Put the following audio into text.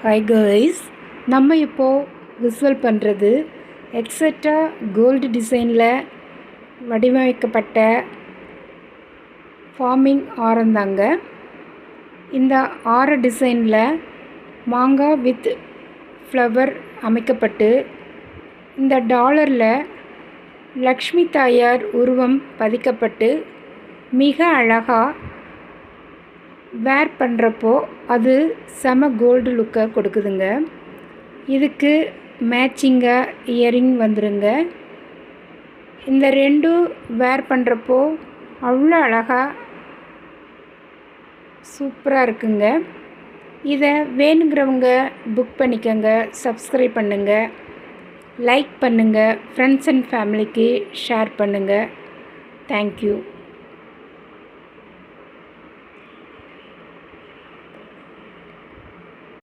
Hi guys, நம்ம இப்போது visual பண்ணுறது எக்ஸெட்ரா கோல்டு டிசைனில் வடிவமைக்கப்பட்ட ஃபார்மிங் ஆரந்தாங்க. இந்த ஆர டிசைனில் மாங்காய் வித் ஃப்ளவர் அமைக்கப்பட்டு இந்த டாலரில் லக்ஷ்மி தாயார் உருவம் பதிக்கப்பட்டு மிக அழகாக வேர் பண்ணுறப்போ அது செம கோல்டு லுக்கை கொடுக்குதுங்க. இதுக்கு மேட்சிங்காக இயரிங் வந்துருங்க. இந்த ரெண்டும் வேர் பண்ணுறப்போ அவ்வளோ அழகாக சூப்பராக இருக்குங்க. இதை வேணுங்கிறவங்க புக் பண்ணிக்கோங்க, சப்ஸ்கிரைப் பண்ணுங்கள், லைக் பண்ணுங்கள், ஃப்ரெண்ட்ஸ் அண்ட் ஃபேமிலிக்கு ஷேர் பண்ணுங்கள். தேங்க்யூ.